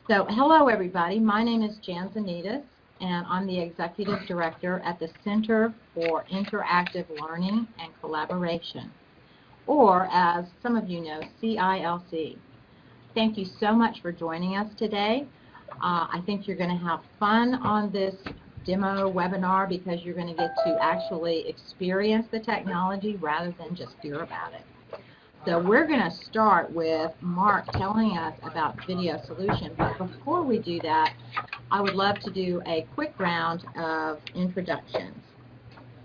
So, hello everybody. My name is Jan Zanitas, and I'm the Executive Director at the Center for Interactive Learning and Collaboration, or as some of you know, CILC. Thank you so much for joining us today. I think you're going to have fun on this demo webinar because you're going to get to actually experience the technology rather than just hear about it. So we're going to start with Mark telling us about Vidyo solution, but before we do that, I would love to do a quick round of introductions.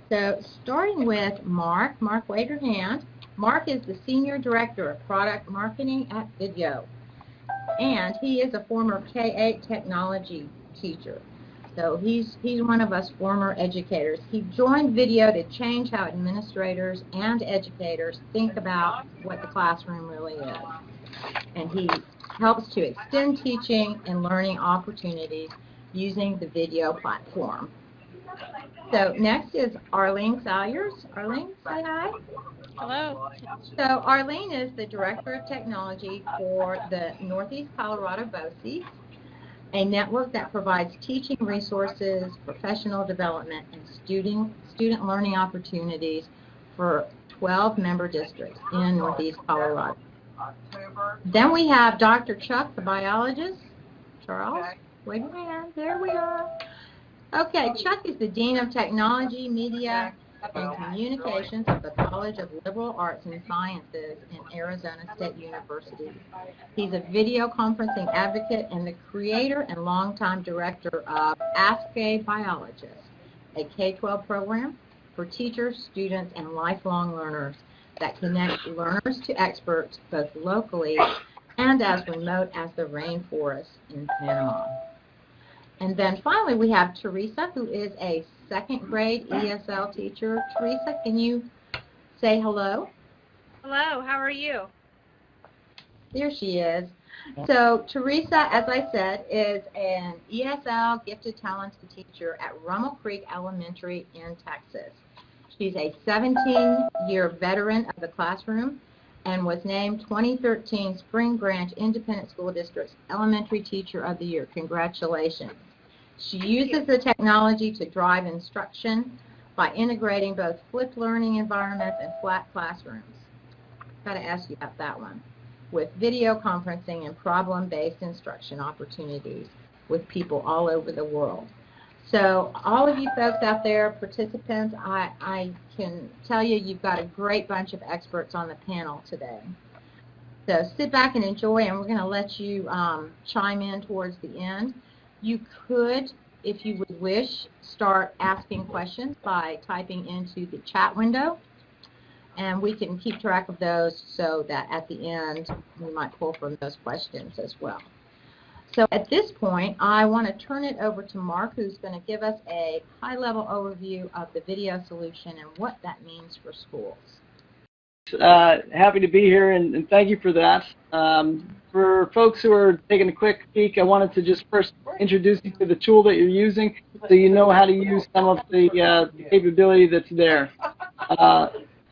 So starting with Mark. Mark, wave your hand. Mark is the Senior Director of Product Marketing at Vidyo, and he is a former K-8 technology teacher. So he's one of us former educators. He joined Vidyo to change how administrators and educators think about what the classroom really is. And he helps to extend teaching and learning opportunities using the Vidyo platform. So next is Arlene Salyers. Arlene, say hi. Hello. So Arlene is the Director of Technology for the Northeast Colorado BOCES, a network that provides teaching resources, professional development, and student learning opportunities for 12 member districts in Northeast Colorado. Then we have Dr. Chuck, the biologist. Charles, wave your hand. There we are. Okay, Chuck is the Dean of Technology, Media, and Communications of the College of Liberal Arts and Sciences in Arizona State University. He's a video conferencing advocate and the creator and longtime director of Ask a Biologist, a K-12 program for teachers, students, and lifelong learners that connects learners to experts both locally and as remote as the rainforest in Panama. And then finally we have Teresa, who is a second grade ESL teacher. Teresa, can you say hello? Hello, how are you? There she is. So Teresa, as I said, is an ESL gifted talented teacher at Rummel Creek Elementary in Texas. She's a 17-year veteran of the classroom and was named 2013 Spring Branch Independent School District's Elementary Teacher of the Year. Congratulations. She uses the technology to drive instruction by integrating both flipped learning environments and flat classrooms. Got to ask you about that one. With video conferencing and problem-based instruction opportunities with people all over the world. So all of you folks out there, participants, I can tell you you've got a great bunch of experts on the panel today. So sit back and enjoy, and we're going to let you chime in towards the end. You could, if you would wish, start asking questions by typing into the chat window, and we can keep track of those so that at the end we might pull from those questions as well. So at this point, I want to turn it over to Mark, who's going to give us a high-level overview of the Vidyo solution and what that means for schools. Happy to be here, and thank you for that. For folks who are taking a quick peek, I wanted to just first introduce you to the tool that you're using so you know how to use some of the capability that's there.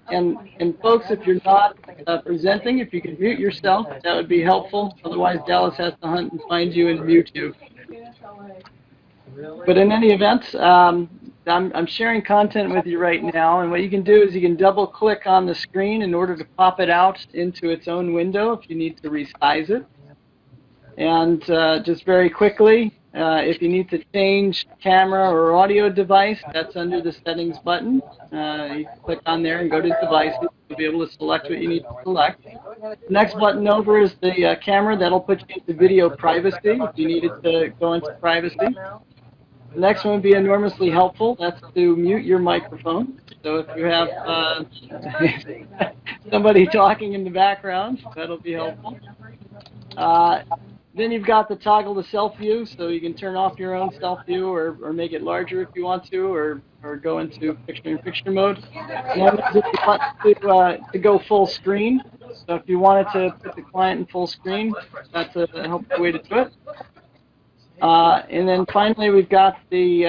And folks, if you're not presenting, if you could mute yourself, that would be helpful. Otherwise, Dallas has to hunt and find you and mute you. But in any event, I'm sharing content with you right now, and what you can do is you can double-click on the screen in order to pop it out into its own window if you need to resize it. And just very quickly, if you need to change camera or audio device, that's under the Settings button. You can click on there and go to Devices. You'll be able to select what you need to select. The next button over is the camera. That'll put you into video privacy if you needed to go into privacy. The next one would be enormously helpful. That's to mute your microphone. So if you have somebody talking in the background, that'll be helpful. Then you've got the toggle to self-view, so you can turn off your own self-view or make it larger if you want to, or go into picture-in-picture mode. And then there's a button to go full screen. So if you wanted to put the client in full screen, that's a helpful way to do it. And then finally, we've got the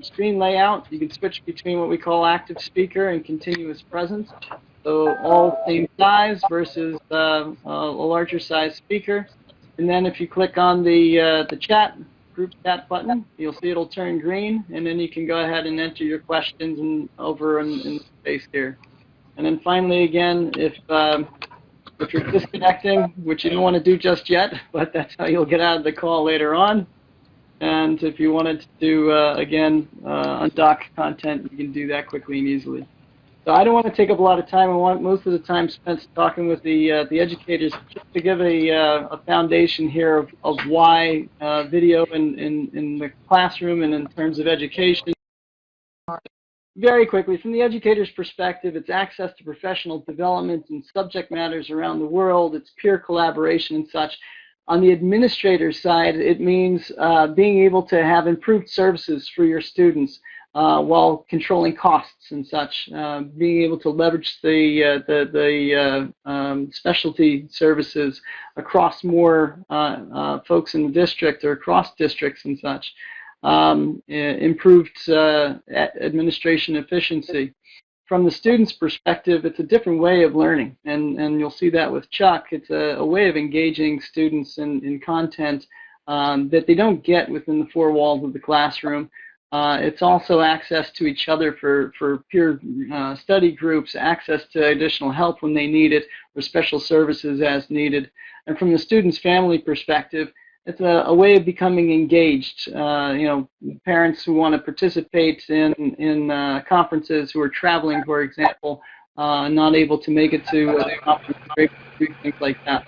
screen layout. You can switch between what we call active speaker and continuous presence. so all same size versus a larger size speaker. And then if you click on the chat, group chat button, you'll see it'll turn green, and then you can go ahead and enter your questions over in the space here. And then finally, again, if you're disconnecting, which you don't want to do just yet, but that's how you'll get out of the call later on. And if you wanted to, again, undock content, you can do that quickly and easily. So I don't want to take up a lot of time. I want most of the time spent talking with the educators, just to give a foundation here of why video in the classroom and in terms of education. Very quickly, from the educator's perspective, it's access to professional development and subject matters around the world. It's peer collaboration and such. On the administrator's side, it means being able to have improved services for your students while controlling costs and such. Being able to leverage the specialty services across more folks in the district or across districts and such. Improved administration efficiency. From the student's perspective, it's a different way of learning, and you'll see that with Chuck. It's a way of engaging students in content that they don't get within the four walls of the classroom. It's also access to each other for peer study groups, access to additional help when they need it, or special services as needed. And from the student's family perspective, it's a way of becoming engaged. You know, parents who want to participate in conferences, who are traveling, for example, not able to make it to a conference, things like that.